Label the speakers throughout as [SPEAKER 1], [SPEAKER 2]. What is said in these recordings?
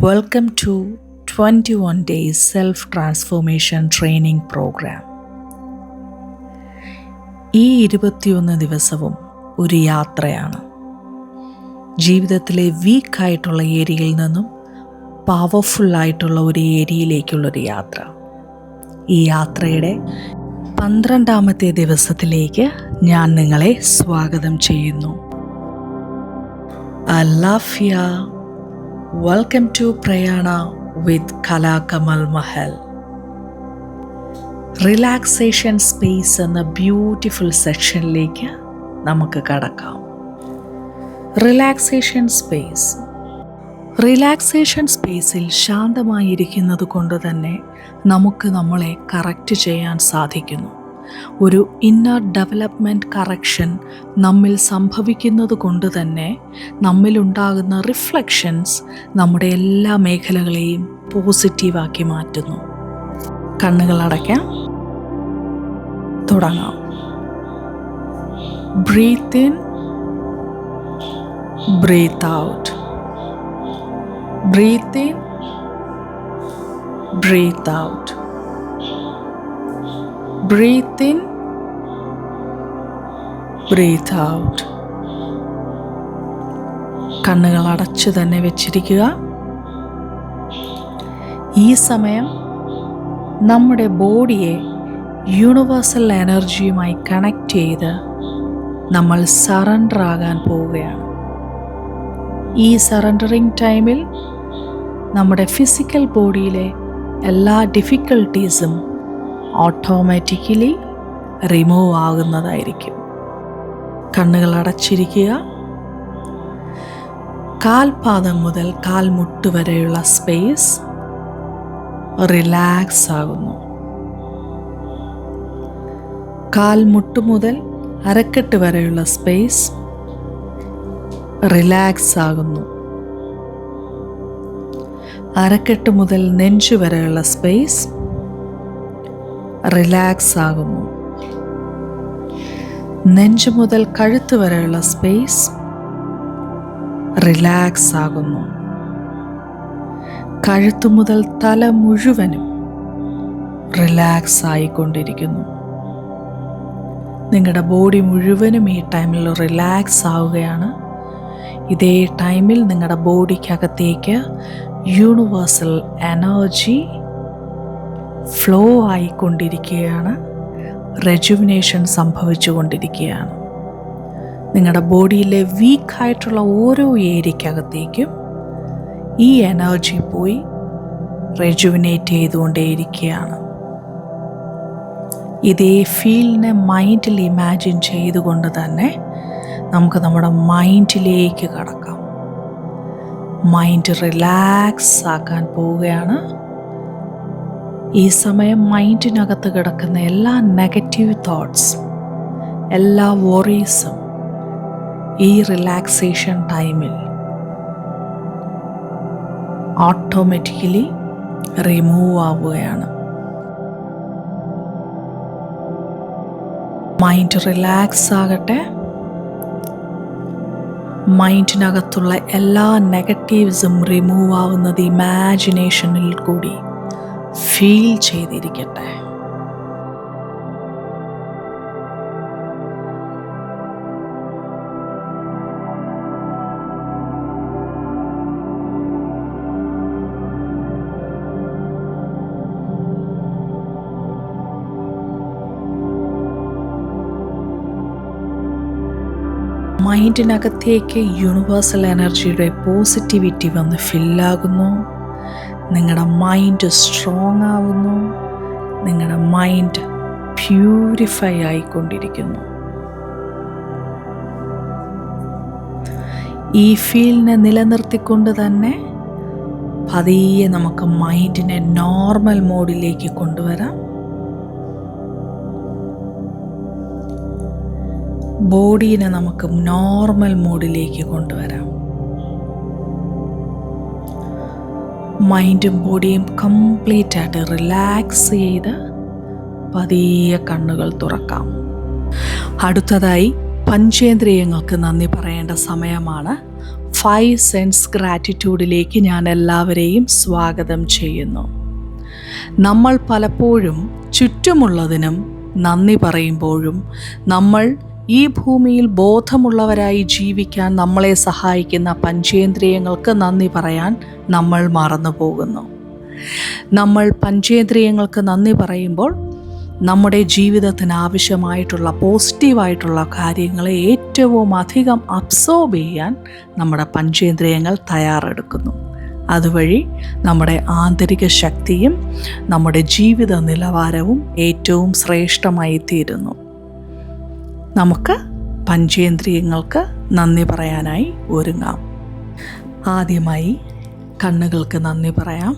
[SPEAKER 1] Welcome to 21 Days Self-Transformation Training Program. ഈ 21 ദിവസവും ഒരു യാത്രയാണ്. ജീവിതത്തിലെ വീക്കായിട്ടുള്ള ഏരിയയിൽ നിന്നും പവർഫുള്ളായിട്ടുള്ള ഒരു ഏരിയയിലേക്കുള്ളൊരു യാത്ര. ഈ യാത്രയുടെ 12ാമത്തെ ദിവസത്തിലേക്ക് ഞാൻ നിങ്ങളെ സ്വാഗതം ചെയ്യുന്നു. Alafia. Welcome to Prayana with Kala Kamal Mahal. Relaxation space എന്ന ബ്യൂട്ടിഫുൾ സെക്ഷനിലേക്ക് നമുക്ക് കടക്കാം. റിലാക്സേഷൻ സ്പേസിൽ ശാന്തമായിരിക്കുന്നത് കൊണ്ട് തന്നെ നമുക്ക് നമ്മളെ കറക്റ്റ് ചെയ്യാൻ സാധിക്കുന്നു. ഒരു ഇന്നർ ഡെവലപ്മെൻറ്റ് കറക്ഷൻ നമ്മിൽ സംഭവിക്കുന്നത് കൊണ്ട് തന്നെ നമ്മിലുണ്ടാകുന്ന റിഫ്ലക്ഷൻസ് നമ്മുടെ എല്ലാ മേഖലകളെയും പോസിറ്റീവാക്കി മാറ്റുന്നു. കണ്ണുകൾ അടയ്ക്കാം, തുടങ്ങാം. Breathe in, breathe out. Breathe in, breathe out. Breathe in, breathe out. കണ്ണുകൾ അടച്ചു തന്നെ വെച്ചിരിക്കുക. ഈ സമയം നമ്മുടെ ബോഡിയെ യൂണിവേഴ്സൽ എനർജിയുമായി കണക്ട് ചെയ്ത് നമ്മൾ സറണ്ടർ ആകാൻ പോവുകയാണ്. ഈ സറണ്ടറിങ് ടൈമിൽ നമ്മുടെ ഫിസിക്കൽ ബോഡിയിലെ എല്ലാ ഡിഫിക്കൽട്ടീസും ഓട്ടോമാറ്റിക്കലി റിമൂവ് ആകുന്നതായിരിക്കും. കണ്ണുകൾ അടച്ചിരിക്കുക. കാൽപാദം മുതൽ കാൽമുട്ട് വരെയുള്ള സ്പേസ് റിലാക്സ് ആകുന്നു. കാൽമുട്ട് മുതൽ അരക്കെട്ട് വരെയുള്ള സ്പേസ് റിലാക്സ് ആകുന്നു. അരക്കെട്ട് മുതൽ നെഞ്ചു വരെയുള്ള സ്പേസ് റിലാക്സ് ആകുന്നു. നെഞ്ചു മുതൽ കഴുത്ത് വരെയുള്ള സ്പേസ് റിലാക്സ് ആകുന്നു. കഴുത്ത് മുതൽ തല മുഴുവനും റിലാക്സ് ആയിക്കൊണ്ടിരിക്കുന്നു. നിങ്ങളുടെ ബോഡി മുഴുവനും ഈ ടൈമിൽ റിലാക്സ് ആവുകയാണ്. ഇതേ ടൈമിൽ നിങ്ങളുടെ ബോഡിക്കകത്തേക്ക് യൂണിവേഴ്സൽ എനർജി ഫ്ലോ ആയിക്കൊണ്ടിരിക്കുകയാണ്. റെജുവിനേഷൻ സംഭവിച്ചു കൊണ്ടിരിക്കുകയാണ്. നിങ്ങളുടെ ബോഡിയിലെ വീക്കായിട്ടുള്ള ഓരോ ഏരിയക്കകത്തേക്കും ഈ എനർജി പോയി റെജുവിനേറ്റ് ചെയ്തുകൊണ്ടേയിരിക്കുകയാണ്. ഇതേ ഫീലിനെ മൈൻഡിൽ ഇമാജിൻ ചെയ്തുകൊണ്ട് തന്നെ നമുക്ക് നമ്മുടെ മൈൻഡിലേക്ക് കടക്കാം. മൈൻഡ് റിലാക്സ് ആക്കാൻ പോവുകയാണ്. ഈ സമയം മൈൻഡിനകത്ത് കിടക്കുന്ന എല്ലാ നെഗറ്റീവ് തോട്ട്സ്, എല്ലാ വറീസും ഈ റിലാക്സേഷൻ ടൈമിൽ ഓട്ടോമാറ്റിക്കലി റിമൂവ് ആവുകയാണ്. മൈൻഡ് റിലാക്സ് ആകട്ടെ. മൈൻഡിനകത്തുള്ള എല്ലാ നെഗറ്റീവ്സും റിമൂവ് ആവുന്നത് ഇമാജിനേഷനിൽ കൂടി ഫീൽ ചെയ്തിരിക്കട്ടെ. മൈൻഡിനകത്തേക്ക് യൂണിവേഴ്സൽ എനർജിയുടെ പോസിറ്റിവിറ്റി വന്ന് ഫില്ലാകുന്നു. നിങ്ങളുടെ മൈൻഡ് സ്ട്രോങ് ആവുന്നു. നിങ്ങളുടെ മൈൻഡ് പ്യൂരിഫൈ ആയിക്കൊണ്ടിരിക്കുന്നു. ഈ ഫീലിനെ നിലനിർത്തിക്കൊണ്ട് തന്നെ പതിയെ നമുക്ക് മൈൻഡിനെ നോർമൽ മോഡിലേക്ക് കൊണ്ടുവരാം. ബോഡീനെ നമുക്ക് നോർമൽ മോഡിലേക്ക് കൊണ്ടുവരാം. മൈൻഡും ബോഡിയും കംപ്ലീറ്റ് ആയിട്ട് റിലാക്സ് ചെയ്ത് പതിയെ കണ്ണുകൾ തുറക്കാം. അടുത്തതായി പഞ്ചേന്ദ്രിയങ്ങൾക്ക് നന്ദി പറയേണ്ട സമയമാണ്. 5 സെൻസ് ഗ്രാറ്റിറ്റ്യൂഡിലേക്ക് ഞാൻ എല്ലാവരെയും സ്വാഗതം ചെയ്യുന്നു. നമ്മൾ പലപ്പോഴും ചുറ്റുമുള്ളതിനും നന്ദി പറയുമ്പോഴും നമ്മൾ ഈ ഭൂമിയിൽ ബോധമുള്ളവരായി ജീവിക്കാൻ നമ്മളെ സഹായിക്കുന്ന പഞ്ചേന്ദ്രിയങ്ങൾക്ക് നന്ദി പറയാൻ നമ്മൾ മറന്നു പോകുന്നു. നമ്മൾ പഞ്ചേന്ദ്രിയങ്ങൾക്ക് നന്ദി പറയുമ്പോൾ നമ്മുടെ ജീവിതത്തിന് ആവശ്യമായിട്ടുള്ള പോസിറ്റീവായിട്ടുള്ള കാര്യങ്ങളെ ഏറ്റവും അധികം അബ്സോർബ് ചെയ്യാൻ നമ്മുടെ പഞ്ചേന്ദ്രിയങ്ങൾ തയ്യാറെടുക്കുന്നു. അതുവഴി നമ്മുടെ ആന്തരിക ശക്തിയും നമ്മുടെ ജീവിത നിലവാരവും ഏറ്റവും ശ്രേഷ്ഠമായി തീരുന്നു. നമുക്ക് പഞ്ചേന്ദ്രിയങ്ങൾക്ക് നന്ദി പറയാനായി ഒരുങ്ങാം. ആദ്യമായി കണ്ണുകൾക്ക് നന്ദി പറയാം.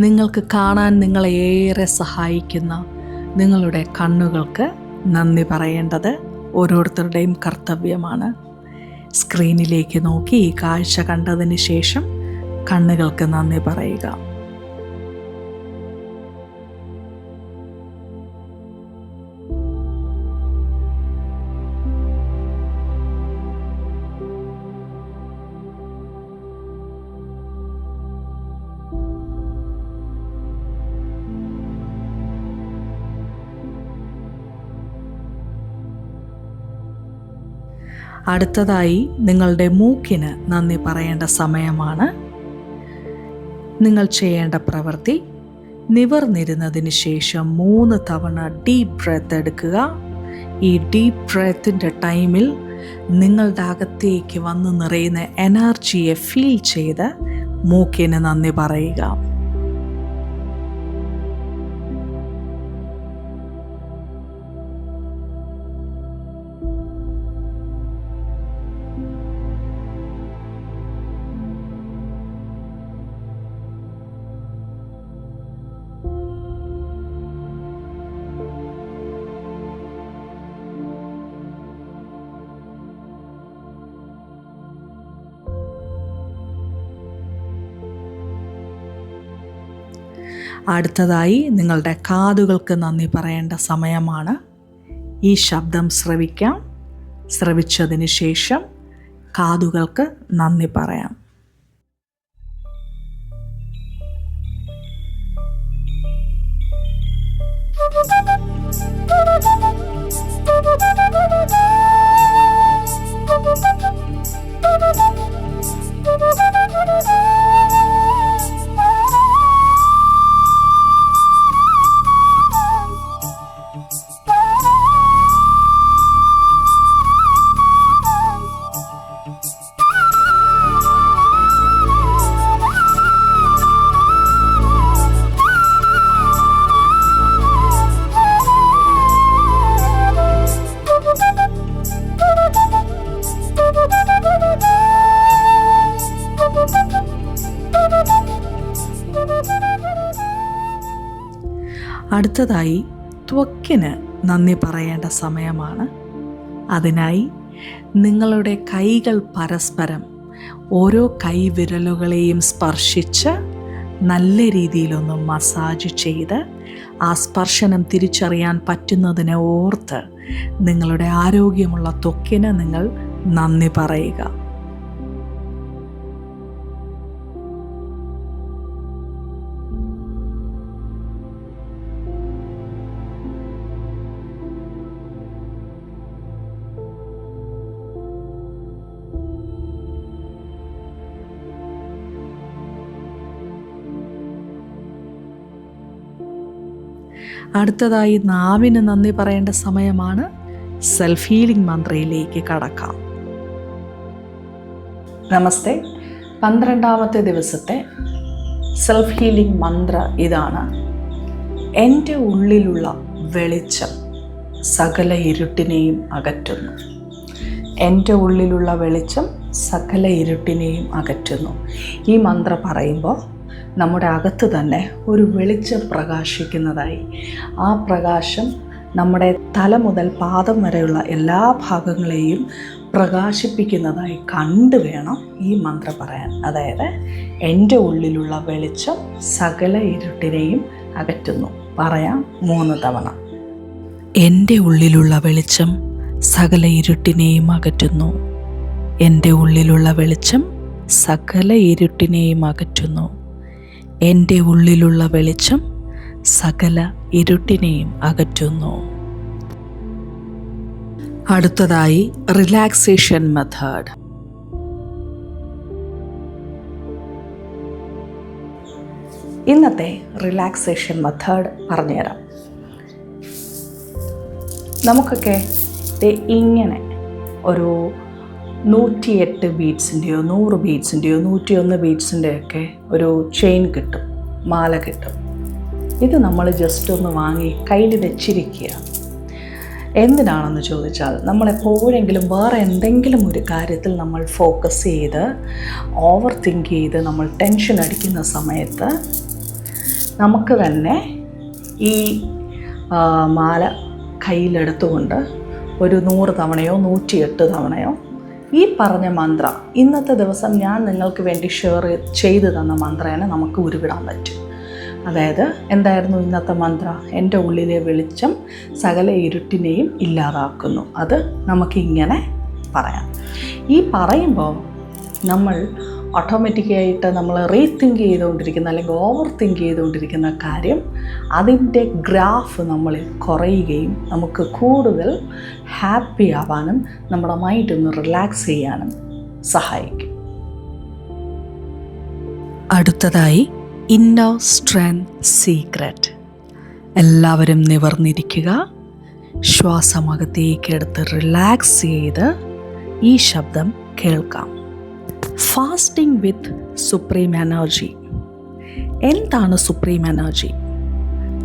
[SPEAKER 1] നിങ്ങൾക്ക് കാണാൻ നിങ്ങളെ ഏറെ സഹായിക്കുന്ന നിങ്ങളുടെ കണ്ണുകൾക്ക് നന്ദി പറയേണ്ടത് ഓരോരുത്തരുടെയും കർത്തവ്യമാണ്. സ്ക്രീനിലേക്ക് നോക്കി ഈ കാഴ്ച കണ്ടതിന് ശേഷം കണ്ണുകൾക്ക് നന്ദി പറയുക. അടുത്തതായി നിങ്ങളുടെ മൂക്കിന് നന്ദി പറയേണ്ട സമയമാണ്. നിങ്ങൾ ചെയ്യേണ്ട പ്രവൃത്തി, നിവർന്നിരുന്നതിന് ശേഷം 3 തവണ ഡീപ്പ് ബ്രെത്ത് എടുക്കുക. ഈ ഡീപ്പ് ബ്രെത്തിൻ്റെ ടൈമിൽ നിങ്ങളുടെ അകത്തേക്ക് വന്ന് നിറയുന്ന എനർജിയെ ഫീൽ ചെയ്ത് മൂക്കിന് നന്ദി പറയുക. അടുത്തതായി നിങ്ങളുടെ കാതുകൾക്ക് നന്ദി പറയേണ്ട സമയമാണ്. ഈ ശബ്ദം ശ്രവിക്കാം. ശ്രവിച്ചതിന് ശേഷം കാതുകൾക്ക് നന്ദി പറയാം. അടുത്തതായി ത്വക്കിന് നന്ദി പറയേണ്ട സമയമാണ്. അതിനായി നിങ്ങളുടെ കൈകൾ പരസ്പരം ഓരോ കൈവിരലുകളെയും സ്പർശിച്ച് നല്ല രീതിയിലൊന്ന് മസാജ് ചെയ്ത് ആ സ്പർശനം തിരിച്ചറിയാൻ പറ്റുന്നതിനെ ഓർത്ത് നിങ്ങളുടെ ആരോഗ്യമുള്ള ത്വക്കിന് നിങ്ങൾ നന്ദി പറയുക. അടുത്തതായി നാവിന് നന്ദി പറയേണ്ട സമയമാണ്. സെൽഫ് ഹീലിംഗ് മന്ത്രയിലേക്ക് കടക്കാം. നമസ്തേ. 12ാമത്തെ ദിവസത്തെ സെൽഫ് ഹീലിംഗ് മന്ത്ര ഇതാണ്. എൻ്റെ ഉള്ളിലുള്ള വെളിച്ചം സകല ഇരുട്ടിനെയും അകറ്റുന്നു. എൻ്റെ ഉള്ളിലുള്ള വെളിച്ചം സകല ഇരുട്ടിനെയും അകറ്റുന്നു. ഈ മന്ത്രം പറയുമ്പോൾ നമ്മുടെ അകത്ത് തന്നെ ഒരു വെളിച്ചം പ്രകാശിക്കുന്നതായി, ആ പ്രകാശം നമ്മുടെ തല മുതൽ പാദം വരെയുള്ള എല്ലാ ഭാഗങ്ങളെയും പ്രകാശിപ്പിക്കുന്നതായി കണ്ടു വേണം ഈ മന്ത്രം പറയാൻ. അതായത് എൻ്റെ ഉള്ളിലുള്ള വെളിച്ചം സകല ഇരുട്ടിനെയും അകറ്റുന്നു. പറയാം 3 തവണ. എൻ്റെ ഉള്ളിലുള്ള വെളിച്ചം സകല ഇരുട്ടിനെയും അകറ്റുന്നു. എൻ്റെ ഉള്ളിലുള്ള വെളിച്ചം സകല ഇരുട്ടിനെയും അകറ്റുന്നു. എൻ്റെ ഉള്ളിലുള്ള വെളിച്ചം സകല ഇരുട്ടിനെയും അകറ്റുന്നു. അടുത്തതായി റിലാക്സേഷൻ മെത്തേഡ്. ഇന്നത്തെ റിലാക്സേഷൻ മെത്തേഡ് പറഞ്ഞുതരാം. നമുക്കൊക്കെ ഇങ്ങനെ ഒരു 108 ബീഡ്സിൻ്റെയോ 100 ബീഡ്സിൻ്റെയോ 101 ബീഡ്സിൻ്റെയൊക്കെ ഒരു ചെയിൻ കിട്ടും, മാല കിട്ടും. ഇത് നമ്മൾ ജസ്റ്റ് ഒന്ന് വാങ്ങി കയ്യിൽ വെച്ചിരിക്കുക. എന്തിനാണെന്ന് ചോദിച്ചാൽ, നമ്മളെപ്പോഴെങ്കിലും വേറെ എന്തെങ്കിലും ഒരു കാര്യത്തിൽ നമ്മൾ ഫോക്കസ് ചെയ്ത് ഓവർ തിങ്ക് ചെയ്ത് നമ്മൾ ടെൻഷൻ അടിക്കുന്ന സമയത്ത് നമുക്ക് തന്നെ ഈ മാല കയ്യിലെടുത്തുകൊണ്ട് ഒരു 100 തവണയോ 108 തവണയോ ഈ പറഞ്ഞ മന്ത്ര, ഇന്നത്തെ ദിവസം ഞാൻ നിങ്ങൾക്ക് വേണ്ടി ഷെയർ ചെയ്തു തന്ന മന്ത്രേനെ നമുക്ക് ഉരുവിടാൻ പറ്റും. അതായത് എന്തായിരുന്നു ഇന്നത്തെ മന്ത്ര? എൻ്റെ ഉള്ളിലെ വെളിച്ചം സകല ഇരുട്ടിനെയും ഇല്ലാതാക്കുന്നു. അത് നമുക്കിങ്ങനെ പറയാം. ഈ പറയുമ്പോൾ നമ്മൾ ഓട്ടോമാറ്റിക്കായിട്ട് നമ്മൾ റീതിങ്ക് ചെയ്തുകൊണ്ടിരിക്കുന്ന അല്ലെങ്കിൽ ഓവർ തിങ്ക് ചെയ്തുകൊണ്ടിരിക്കുന്ന കാര്യം, അതിൻ്റെ ഗ്രാഫ് നമ്മളിൽ കുറയുകയും നമുക്ക് കൂടുതൽ ഹാപ്പി ആവാനും നമ്മുടെ മൈൻഡ് ഒന്ന് റിലാക്സ് ചെയ്യാനും സഹായിക്കും. അടുത്തതായി ഇന്നർ സ്ട്രെങ്ത് സീക്രട്ട്. എല്ലാവരും നിവർന്നിരിക്കുക. ശ്വാസമകത്തേക്കെടുത്ത് റിലാക്സ് ചെയ്ത് ഈ ശബ്ദം കേൾക്കാം. ഫാസ്റ്റിംഗ് വിത്ത് സുപ്രീം എനർജി. എന്താണ് സുപ്രീം എനർജി?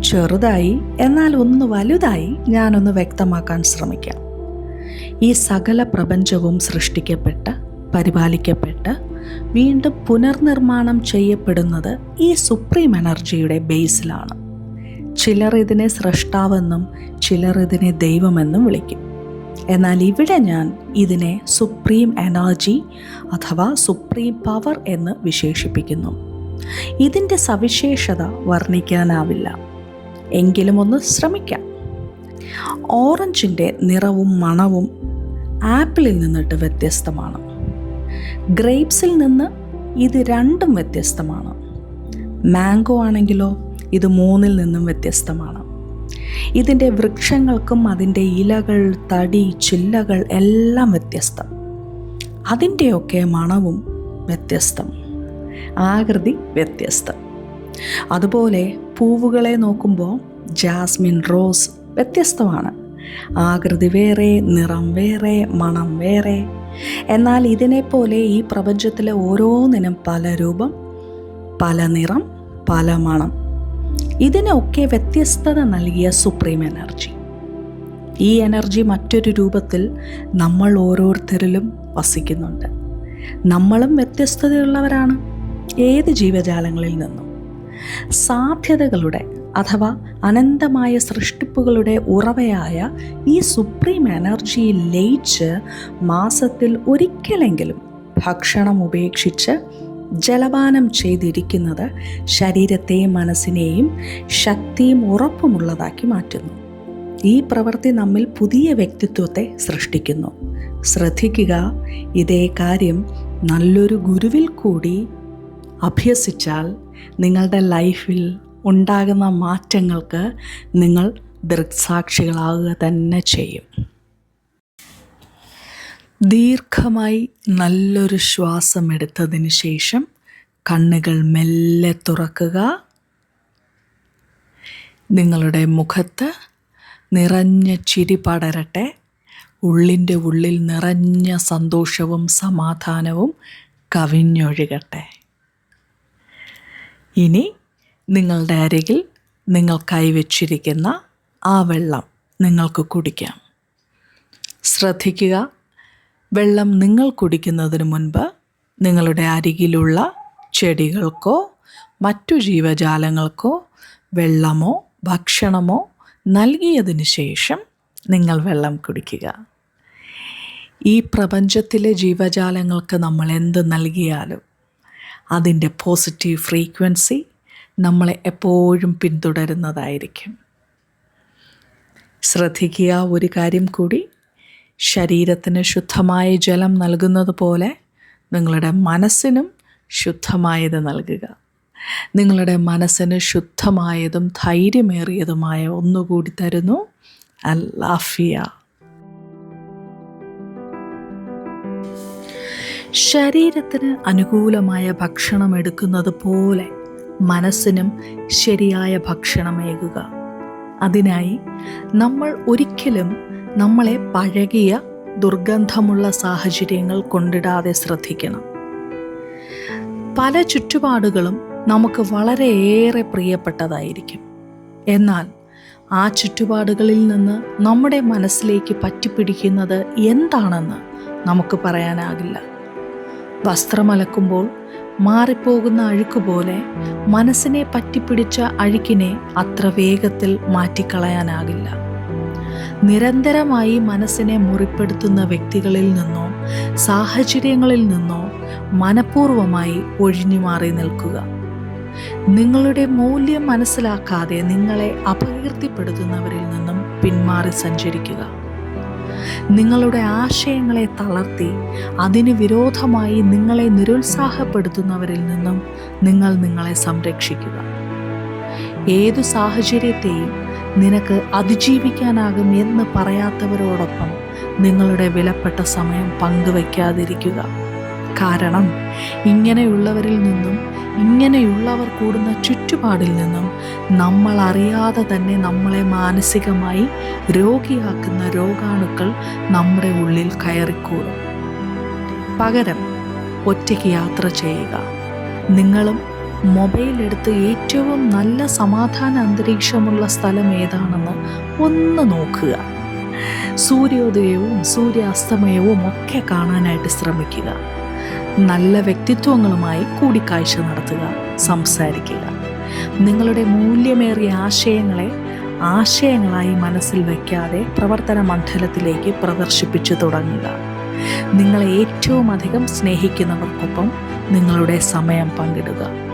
[SPEAKER 1] ചെറുതായി എന്നാൽ ഒന്ന് വലുതായി ഞാനൊന്ന് വ്യക്തമാക്കാൻ ശ്രമിക്കാം. ഈ സകല പ്രപഞ്ചവും സൃഷ്ടിക്കപ്പെട്ട് പരിപാലിക്കപ്പെട്ട് വീണ്ടും പുനർനിർമ്മാണം ചെയ്യപ്പെടുന്നത് ഈ സുപ്രീം എനർജിയുടെ ബേസിലാണ്. ചിലർ ഇതിനെ സ്രഷ്ടാവെന്നും ചിലർ ഇതിനെ ദൈവമെന്നും വിളിക്കും. എന്നാൽ ഇവിടെ ഞാൻ ഇതിനെ സുപ്രീം എനർജി അഥവാ സുപ്രീം പവർ എന്ന് വിശേഷിപ്പിക്കുന്നു. ഇതിൻ്റെ സവിശേഷത വർണ്ണിക്കാനാവില്ല, എങ്കിലും ഒന്ന് ശ്രമിക്കാം. ഓറഞ്ചിൻ്റെ നിറവും മണവും ആപ്പിളിൽ നിന്നിട്ട് വ്യത്യസ്തമാണ്. ഗ്രേപ്സിൽ നിന്ന് ഇത് രണ്ടും വ്യത്യസ്തമാണ്. മാംഗോ ആണെങ്കിലോ ഇത് 3 നിന്നും വ്യത്യസ്തമാണ്. ഇതിൻ്റെ വൃക്ഷങ്ങൾക്കും അതിൻ്റെ ഇലകൾ, തടി, ചില്ലകൾ എല്ലാം വ്യത്യസ്തം. അതിൻ്റെയൊക്കെ മണവും വ്യത്യസ്തം, ആകൃതി വ്യത്യസ്തം. അതുപോലെ പൂവുകളെ നോക്കുമ്പോൾ ജാസ്മിൻ, റോസ് വ്യത്യസ്തമാണ്. ആകൃതി വേറെ, നിറം വേറെ, മണം വേറെ. എന്നാൽ ഇതിനെപ്പോലെ ഈ പ്രപഞ്ചത്തിലെ ഓരോന്നിനും പല രൂപം, പല നിറം, പല മണം. ഇതിനൊക്കെ വ്യത്യസ്തത നൽകിയ സുപ്രീം എനർജി. ഈ എനർജി മറ്റൊരു രൂപത്തിൽ നമ്മൾ ഓരോരുത്തരിലും വസിക്കുന്നുണ്ട്. നമ്മളും വ്യത്യസ്തതയുള്ളവരാണ്, ഏത് ജീവജാലങ്ങളിൽ നിന്നും. സാധ്യതകളുടെ അഥവാ അനന്തമായ സൃഷ്ടിപ്പുകളുടെ ഉറവയായ ഈ സുപ്രീം എനർജിയിൽ ലയിച്ച് മാസത്തിൽ ഒരിക്കലെങ്കിലും ഭക്ഷണം ഉപേക്ഷിച്ച് ജലപാനം ചെയ്തിരിക്കുന്നത് ശരീരത്തെയും മനസ്സിനെയും ശക്തിയും ഉറപ്പുമുള്ളതാക്കി മാറ്റുന്നു. ഈ പ്രവൃത്തി നമ്മിൽ പുതിയ വ്യക്തിത്വത്തെ സൃഷ്ടിക്കുന്നു. ശ്രദ്ധിക്കുക, ഇതേ കാര്യം നല്ലൊരു ഗുരുവിൽ കൂടി അഭ്യസിച്ചാൽ നിങ്ങളുടെ ലൈഫിൽ ഉണ്ടാകുന്ന മാറ്റങ്ങൾക്ക് നിങ്ങൾ ദൃക്സാക്ഷികളാവുക തന്നെ ചെയ്യും. ദീർഘമായി നല്ലൊരു ശ്വാസം എടുത്തതിന് ശേഷം കണ്ണുകൾ മെല്ലെ തുറക്കുക. നിങ്ങളുടെ മുഖത്ത് നിറഞ്ഞ ചിരി പടരട്ടെ. ഉള്ളിൻ്റെ ഉള്ളിൽ നിറഞ്ഞ സന്തോഷവും സമാധാനവും കവിഞ്ഞൊഴുകട്ടെ. ഇനി നിങ്ങളുടെ അരികിൽ നിങ്ങൾ കൈവച്ചിരിക്കുന്ന ആ വെള്ളം നിങ്ങൾക്ക് കുടിക്കാം. ശ്രദ്ധിക്കുക, വെള്ളം നിങ്ങൾ കുടിക്കുന്നതിന് മുൻപ് നിങ്ങളുടെ അരികിലുള്ള ചെടികൾക്കോ മറ്റു ജീവജാലങ്ങൾക്കോ വെള്ളമോ ഭക്ഷണമോ നൽകിയതിന് ശേഷം നിങ്ങൾ വെള്ളം കുടിക്കുക. ഈ പ്രപഞ്ചത്തിലെ ജീവജാലങ്ങൾക്ക് നമ്മൾ എന്ത് നൽകിയാലും അതിൻ്റെ പോസിറ്റീവ് ഫ്രീക്വൻസി നമ്മളെ എപ്പോഴും പിന്തുടരുന്നതായിരിക്കും. ശ്രദ്ധിക്കുക ഒരു കാര്യം കൂടി, ശരീരത്തിന് ശുദ്ധമായ ജലം നൽകുന്നത് പോലെ നിങ്ങളുടെ മനസ്സിനും ശുദ്ധമായത് നൽകുക. നിങ്ങളുടെ മനസ്സിന് ശുദ്ധമായതും ധൈര്യമേറിയതുമായ ഒന്നുകൂടി തരുന്നു, അൽ-ആഫിയ. ശരീരത്തിന് അനുകൂലമായ ഭക്ഷണം എടുക്കുന്നത് പോലെ മനസ്സിനും ശരിയായ ഭക്ഷണമേകുക. അതിനായി നമ്മൾ ഒരിക്കലും നമ്മളെ പഴകിയ ദുർഗന്ധമുള്ള സാഹചര്യങ്ങൾ കൊണ്ടിടാതെ ശ്രദ്ധിക്കണം. പല ചുറ്റുപാടുകളും നമുക്ക് വളരെയേറെ പ്രിയപ്പെട്ടതായിരിക്കും. എന്നാൽ ആ ചുറ്റുപാടുകളിൽ നിന്ന് നമ്മുടെ മനസ്സിലേക്ക് പറ്റിപ്പിടിക്കുന്നത് എന്താണെന്ന് നമുക്ക് പറയാനാകില്ല. വസ്ത്രമലക്കുമ്പോൾ മാറിപ്പോകുന്ന അഴുക്കുപോലെ മനസ്സിനെ പറ്റിപ്പിടിച്ച അഴുക്കിനെ അത്ര വേഗത്തിൽ മാറ്റിക്കളയാനാകില്ല. നിരന്തരമായി മനസ്സിനെ മുറിപ്പെടുത്തുന്ന വ്യക്തികളിൽ നിന്നോ സാഹചര്യങ്ങളിൽ നിന്നോ മനഃപൂർവ്വമായി ഒഴിഞ്ഞു മാറി നിൽക്കുക. നിങ്ങളുടെ മൂല്യം മനസ്സിലാക്കാതെ നിങ്ങളെ അപകീർത്തിപ്പെടുത്തുന്നവരിൽ നിന്നും പിന്മാറി സഞ്ചരിക്കുക. നിങ്ങളുടെ ആശയങ്ങളെ തളർത്തി അതിന് വിരോധമായി നിങ്ങളെ നിരുത്സാഹപ്പെടുത്തുന്നവരിൽ നിന്നും നിങ്ങൾ നിങ്ങളെ സംരക്ഷിക്കുക. ഏതു സാഹചര്യത്തെയും നിനക്ക് അതിജീവിക്കാനാകും എന്ന് പറയാത്തവരോടൊപ്പം നിങ്ങളുടെ വിലപ്പെട്ട സമയം പങ്കുവയ്ക്കാതിരിക്കുക. കാരണം ഇങ്ങനെയുള്ളവരിൽ നിന്നും ഇങ്ങനെയുള്ളവർ കൂടുന്ന ചുറ്റുപാടിൽ നിന്നും നമ്മൾ അറിയാതെ തന്നെ നമ്മളെ മാനസികമായി രോഗിയാക്കുന്ന രോഗാണുക്കൾ നമ്മുടെ ഉള്ളിൽ കയറിക്കൂടും. പകരം ഒറ്റയ്ക്ക് യാത്ര ചെയ്യുക. നിങ്ങളും മൊബൈൽ എടുത്ത് ഏറ്റവും നല്ല സമാധാന അന്തരീക്ഷമുള്ള സ്ഥലം ഏതാണെന്ന് ഒന്ന് നോക്കുക. സൂര്യോദയവും സൂര്യാസ്തമയവും ഒക്കെ കാണാനായിട്ട് ശ്രമിക്കുക. നല്ല വ്യക്തിത്വങ്ങളുമായി കൂടിക്കാഴ്ച നടത്തുക, സംസാരിക്കുക. നിങ്ങളുടെ മൂല്യമേറിയ ആശയങ്ങളെ ആശയങ്ങളായി മനസ്സിൽ വയ്ക്കാതെ പ്രവർത്തന മണ്ഡലത്തിലേക്ക് പ്രദർശിപ്പിച്ചു തുടങ്ങുക. നിങ്ങളെ ഏറ്റവും അധികം സ്നേഹിക്കുന്നവർക്കൊപ്പം നിങ്ങളുടെ സമയം പങ്കിടുക.